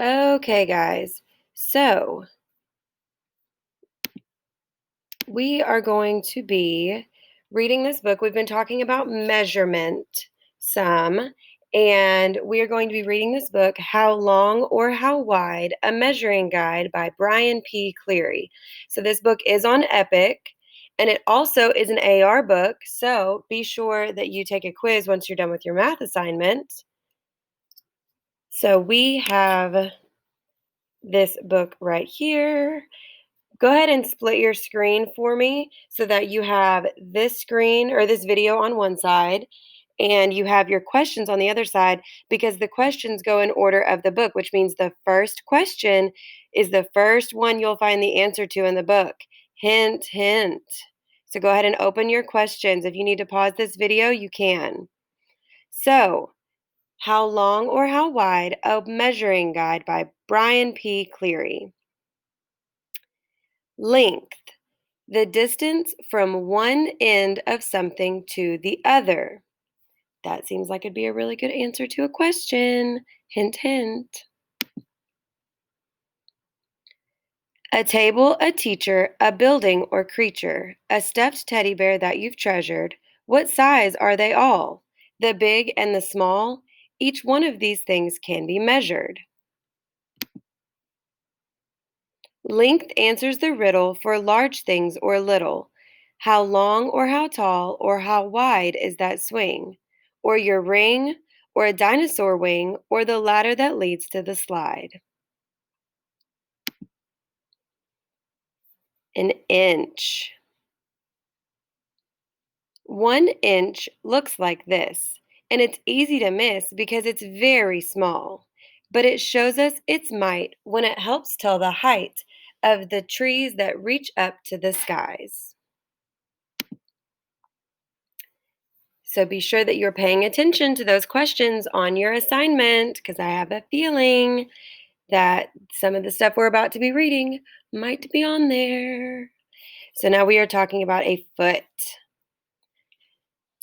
Okay, guys. So we are going to be reading this book. We've been talking about measurement some, and we are going to be reading this book, How Long or How Wide? A Measuring Guide by Brian P. Cleary. So this book is on Epic, and it also is an AR book. So be sure that you take a quiz once you're done with your math assignment. So we have this book right here. Go ahead and split your screen for me so that you have this screen or this video on one side and you have your questions on the other side, because the questions go in order of the book, which means the first question is the first one you'll find the answer to in the book. Hint, hint. So go ahead and open your questions. If you need to pause this video, you can. So, How Long or How Wide? A Measuring Guide by Brian P. Cleary. Length. The distance from one end of something to the other. That seems like it'd be a really good answer to a question. Hint, hint. A table, a teacher, a building or creature, a stuffed teddy bear that you've treasured. What size are they all? The big and the small? Each one of these things can be measured. Length answers the riddle for large things or little. How long or how tall or how wide is that swing? Or your ring, or a dinosaur wing, or the ladder that leads to the slide? An inch. 1 inch looks like this, and it's easy to miss because it's very small, but it shows us its might when it helps tell the height of the trees that reach up to the skies. So be sure that you're paying attention to those questions on your assignment, because I have a feeling that some of the stuff we're about to be reading might be on there. So now we are talking about a foot.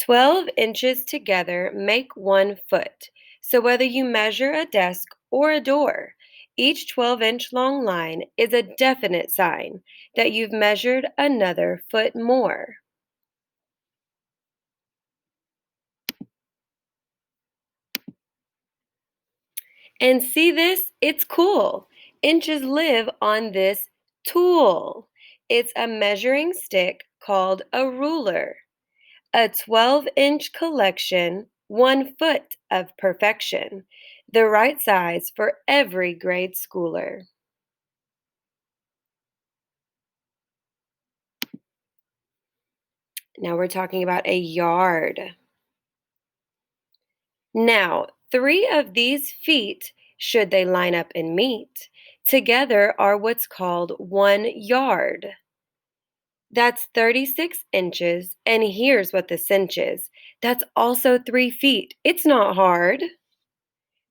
12 inches together make 1 foot. So whether you measure a desk or a door, each 12-inch long line is a definite sign that you've measured another foot more. And see this? It's cool. Inches live on this tool. It's a measuring stick called a ruler. A 12-inch collection, 1 foot of perfection. The right size for every grade schooler. Now we're talking about a yard. Now, 3 of these feet, should they line up and meet, together are what's called 1 yard. That's 36 inches, and here's what the cinch is. That's also 3 feet. It's not hard.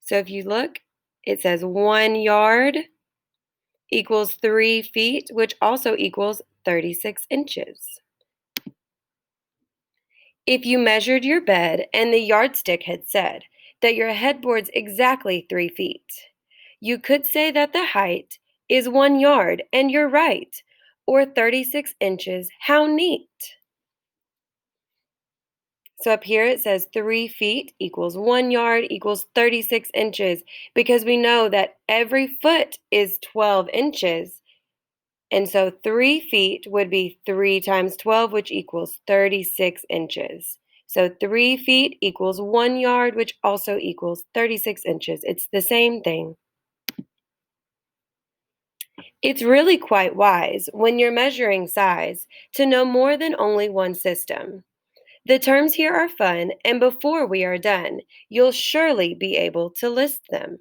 So if you look, it says 1 yard equals 3 feet, which also equals 36 inches. If you measured your bed and the yardstick had said that your headboard's exactly 3 feet, you could say that the height is 1 yard, and you're right, or 36 inches. How neat! So up here it says 3 feet equals 1 yard equals 36 inches, because we know that every foot is 12 inches. And so 3 feet would be 3 times 12, which equals 36 inches. So 3 feet equals 1 yard, which also equals 36 inches. It's the same thing. It's really quite wise when you're measuring size to know more than only one system. The terms here are fun, and before we are done, you'll surely be able to list them.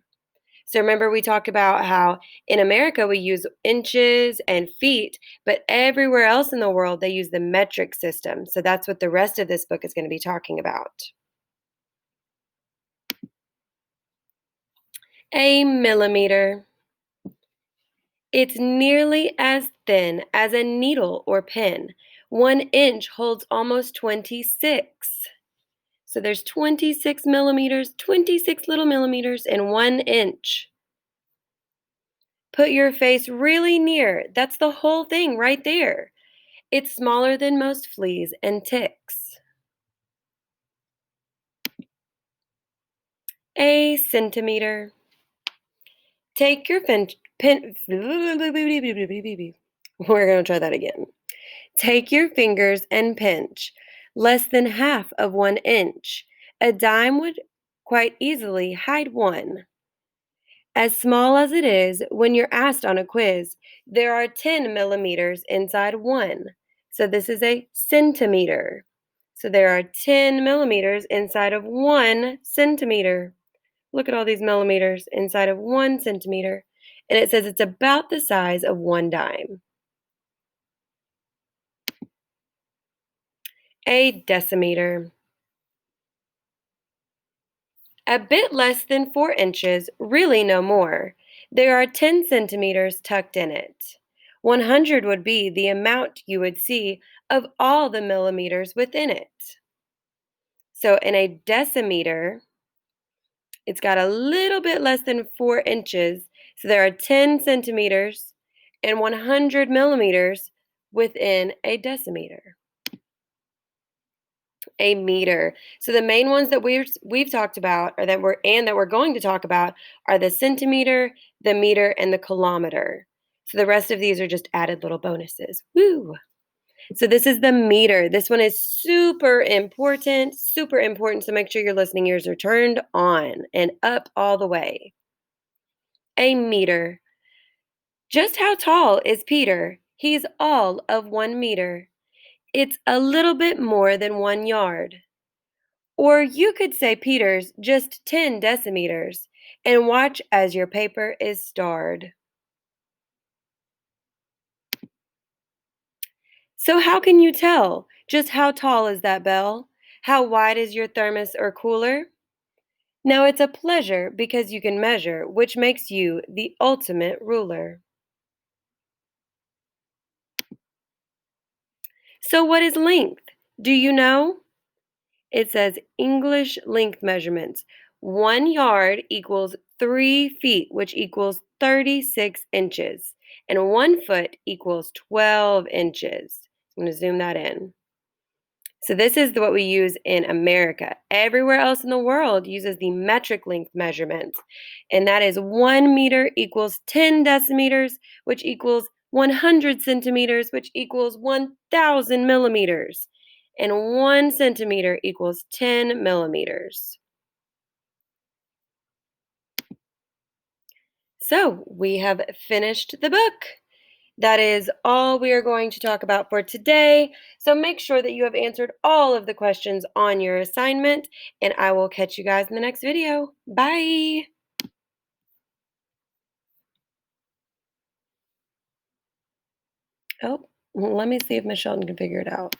So remember, we talked about how in America we use inches and feet, but everywhere else in the world they use the metric system. So that's what the rest of this book is going to be talking about. A millimeter. It's nearly as thin as a needle or pin. 1 inch holds almost 26. So there's 26 millimeters, 26 little millimeters in 1 inch. Put your face really near. That's the whole thing right there. It's smaller than most fleas and ticks. A centimeter. Take your We're going to try that again. Take your fingers and pinch less than half of 1 inch. A dime would quite easily hide one. As small as it is, when you're asked on a quiz, there are 10 millimeters inside one. So this is a centimeter. So there are 10 millimeters inside of 1 centimeter. Look at all these millimeters inside of 1 centimeter. And it says it's about the size of one dime. A decimeter. A bit less than 4 inches, really no more. There are 10 centimeters tucked in it. 100 would be the amount you would see of all the millimeters within it. So in a decimeter, it's got a little bit less than 4 inches. So there are 10 centimeters and 100 millimeters within a decimeter. A meter. So the main ones that we've talked about, or that we're going to talk about, are the centimeter, the meter, and the kilometer. So the rest of these are just added little bonuses. Woo! So this is the meter. This one is super important, super important. So make sure your listening ears are turned on and up all the way. A meter. Just how tall is Peter? He's all of 1 meter. It's a little bit more than 1 yard. Or you could say Peter's just 10 decimeters and watch as your paper is starred. So, how can you tell? Just how tall is that bell? How wide is your thermos or cooler? Now, it's a pleasure because you can measure, which makes you the ultimate ruler. So, what is length? Do you know? It says English length measurements. 1 yard equals 3 feet, which equals 36 inches. And 1 foot equals 12 inches. I'm going to zoom that in. So this is what we use in America. Everywhere else in the world uses the metric length measurements. And that is 1 meter equals 10 decimeters, which equals 100 centimeters, which equals 1,000 millimeters. And 1 centimeter equals 10 millimeters. So we have finished the book. That is all we are going to talk about for today. So make sure that you have answered all of the questions on your assignment, and I will catch you guys in the next video. Bye. Oh, let me see if Miss Shelton can figure it out.